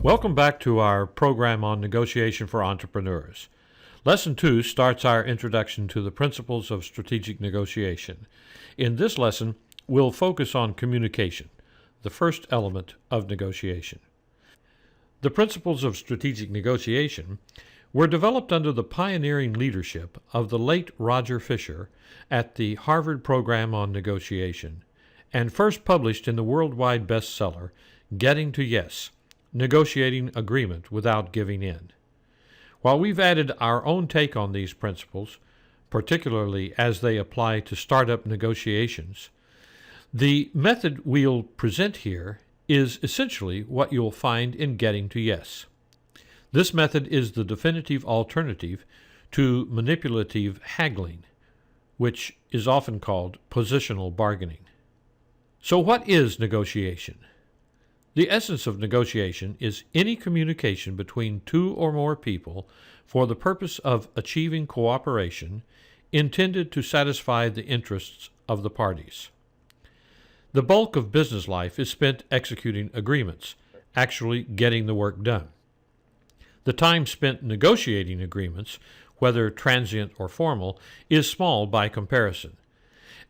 Welcome back to our program on negotiation for entrepreneurs. Lesson 2 starts our introduction to the principles of strategic negotiation. In this lesson, we'll focus on communication, the first element of negotiation. The principles of strategic negotiation were developed under the pioneering leadership of the late Roger Fisher at the Harvard Program on Negotiation, and first published in the worldwide bestseller, Getting to Yes, Negotiating Agreement Without Giving In. While we've added our own take on these principles, particularly as they apply to startup negotiations, the method we'll present here is essentially what you'll find in Getting to Yes. This method is the definitive alternative to manipulative haggling, which is often called positional bargaining. So what is negotiation? The essence of negotiation is any communication between two or more people for the purpose of achieving cooperation intended to satisfy the interests of the parties. The bulk of business life is spent executing agreements, actually getting the work done. The time spent negotiating agreements, whether transient or formal, is small by comparison.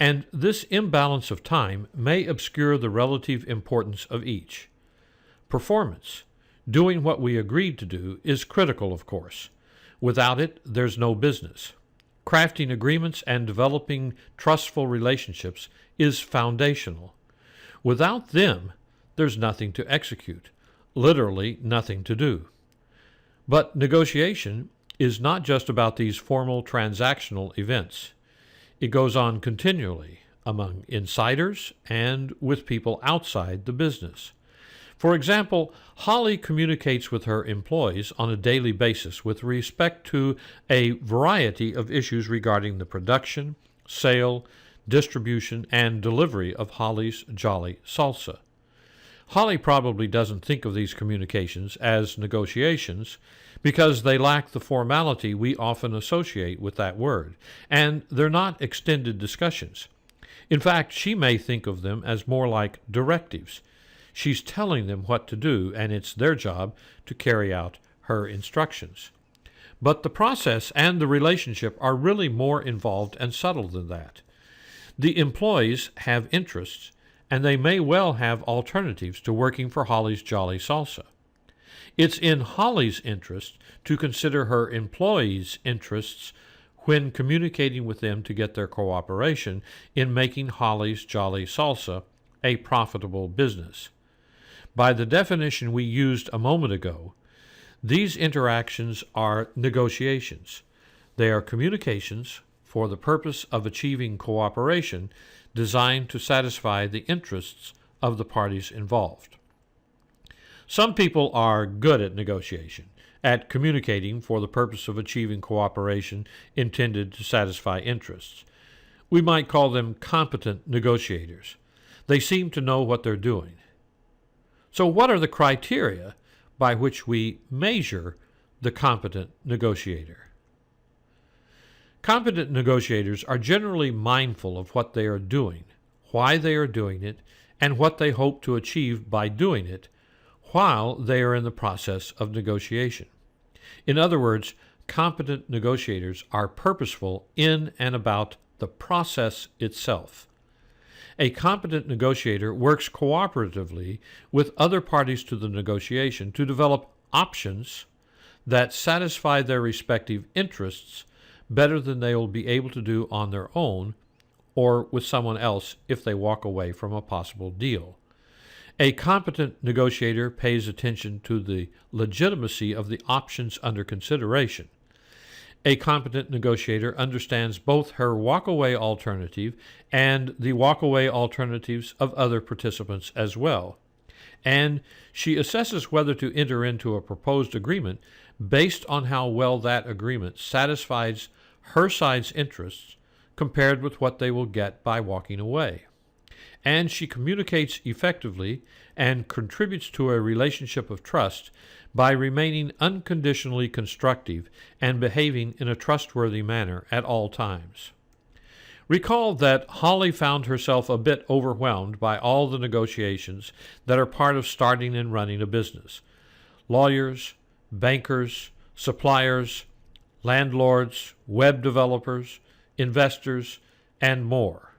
And this imbalance of time may obscure the relative importance of each. Performance, doing what we agreed to do, is critical, of course. Without it, there's no business. Crafting agreements and developing trustful relationships is foundational. Without them, there's nothing to execute, literally nothing to do. But negotiation is not just about these formal transactional events. It goes on continually among insiders and with people outside the business. For example, Holly communicates with her employees on a daily basis with respect to a variety of issues regarding the production, sale, distribution, and delivery of Holly's Jolly Salsa. Holly probably doesn't think of these communications as negotiations because they lack the formality we often associate with that word, and they're not extended discussions. In fact, she may think of them as more like directives. She's telling them what to do, and it's their job to carry out her instructions. But the process and the relationship are really more involved and subtle than that. The employees have interests, and they may well have alternatives to working for Holly's Jolly Salsa. It's in Holly's interest to consider her employees' interests when communicating with them to get their cooperation in making Holly's Jolly Salsa a profitable business. By the definition we used a moment ago, these interactions are negotiations. They are communications for the purpose of achieving cooperation designed to satisfy the interests of the parties involved. Some people are good at negotiation, at communicating for the purpose of achieving cooperation intended to satisfy interests. We might call them competent negotiators. They seem to know what they're doing. So what are the criteria by which we measure the competent negotiator? Competent negotiators are generally mindful of what they are doing, why they are doing it, and what they hope to achieve by doing it while they are in the process of negotiation. In other words, competent negotiators are purposeful in and about the process itself. A competent negotiator works cooperatively with other parties to the negotiation to develop options that satisfy their respective interests better than they will be able to do on their own or with someone else if they walk away from a possible deal. A competent negotiator pays attention to the legitimacy of the options under consideration. A competent negotiator understands both her walkaway alternative and the walkaway alternatives of other participants as well. And she assesses whether to enter into a proposed agreement based on how well that agreement satisfies her side's interests compared with what they will get by walking away. And she communicates effectively and contributes to a relationship of trust by remaining unconditionally constructive and behaving in a trustworthy manner at all times. Recall that Holly found herself a bit overwhelmed by all the negotiations that are part of starting and running a business. lawyers, bankers, suppliers, landlords, web developers, investors, and more.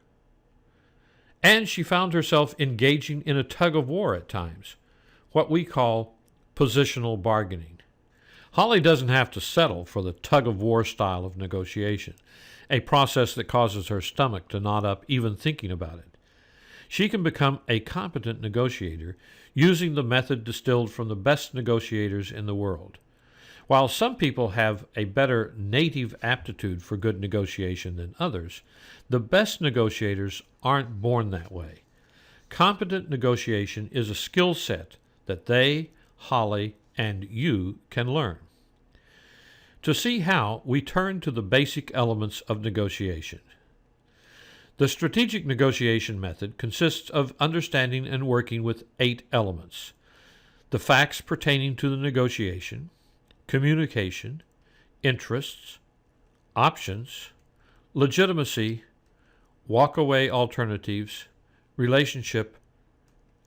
And she found herself engaging in a tug of war at times, what we call positional bargaining. Holly doesn't have to settle for the tug of war style of negotiation, a process that causes her stomach to knot up even thinking about it. She can become a competent negotiator using the method distilled from the best negotiators in the world. While some people have a better native aptitude for good negotiation than others, the best negotiators aren't born that way. Competent negotiation is a skill set that they, Holly, and you can learn. To see how, we turn to the basic elements of negotiation. The strategic negotiation method consists of understanding and working with 8 elements: the facts pertaining to the negotiation, communication, interests, options, legitimacy, walkaway alternatives, relationship,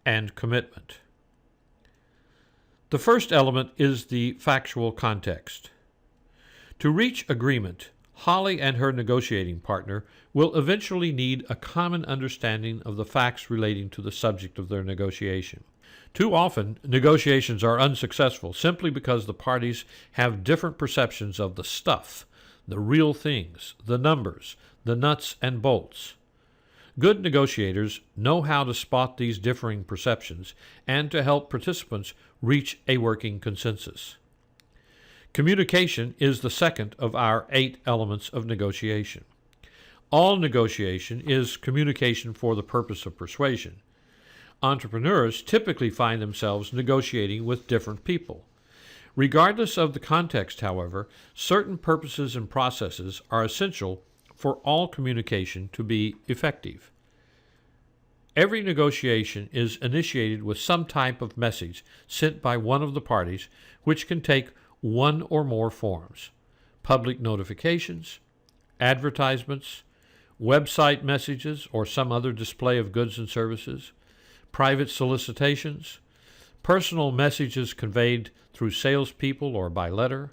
and commitment. The first element is the factual context. To reach agreement, Holly and her negotiating partner will eventually need a common understanding of the facts relating to the subject of their negotiation. Too often, negotiations are unsuccessful simply because the parties have different perceptions of the stuff, the real things, the numbers, the nuts and bolts. Good negotiators know how to spot these differing perceptions and to help participants reach a working consensus. Communication is the second of our 8 elements of negotiation. All negotiation is communication for the purpose of persuasion. Entrepreneurs typically find themselves negotiating with different people. Regardless of the context, however, certain purposes and processes are essential for all communication to be effective. Every negotiation is initiated with some type of message sent by one of the parties, which can take one or more forms: public notifications, advertisements, website messages or some other display of goods and services, private solicitations, personal messages conveyed through salespeople or by letter,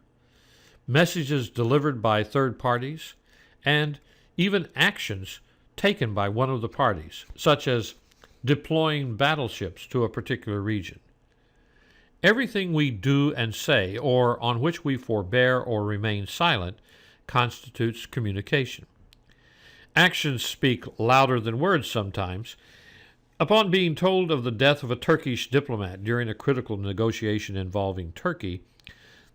messages delivered by third parties, and even actions taken by one of the parties, such as deploying battleships to a particular region. Everything we do and say, or on which we forbear or remain silent, constitutes communication. Actions speak louder than words sometimes. Upon being told of the death of a Turkish diplomat during a critical negotiation involving Turkey,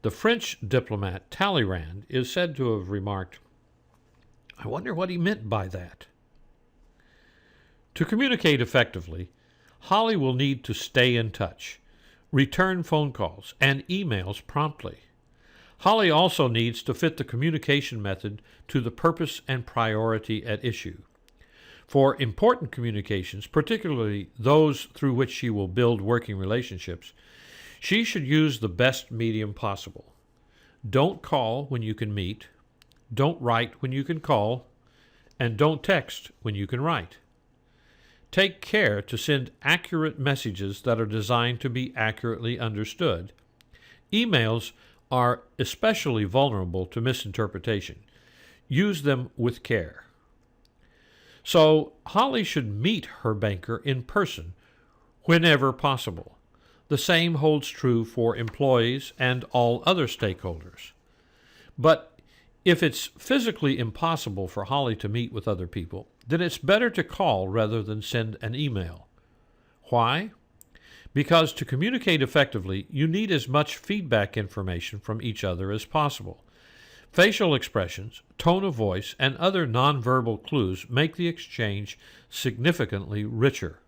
the French diplomat Talleyrand is said to have remarked, "I wonder what he meant by that." To communicate effectively, Holly will need to stay in touch, return phone calls and emails promptly. Holly also needs to fit the communication method to the purpose and priority at issue. For important communications, particularly those through which she will build working relationships, she should use the best medium possible. Don't call when you can meet, don't write when you can call, and don't text when you can write. Take care to send accurate messages that are designed to be accurately understood. Emails are especially vulnerable to misinterpretation. Use them with care. So, Holly should meet her banker in person whenever possible. The same holds true for employees and all other stakeholders. But if it's physically impossible for Holly to meet with other people, then it's better to call rather than send an email. Why? Because to communicate effectively, you need as much feedback information from each other as possible. Facial expressions, tone of voice, and other nonverbal clues make the exchange significantly richer.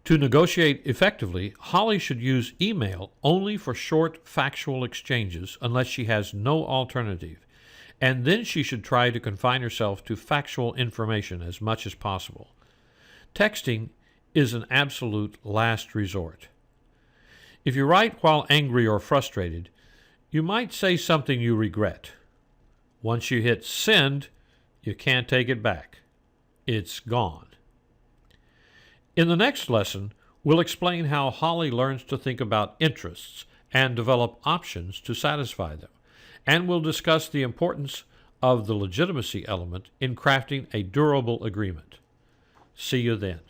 To negotiate effectively, Holly should use email only for short factual exchanges unless she has no alternative, and then she should try to confine herself to factual information as much as possible. Texting is an absolute last resort. If you write while angry or frustrated, you might say something you regret. Once you hit send, you can't take it back. It's gone. In the next lesson, we'll explain how Holly learns to think about interests and develop options to satisfy them. And we'll discuss the importance of the legitimacy element in crafting a durable agreement. See you then.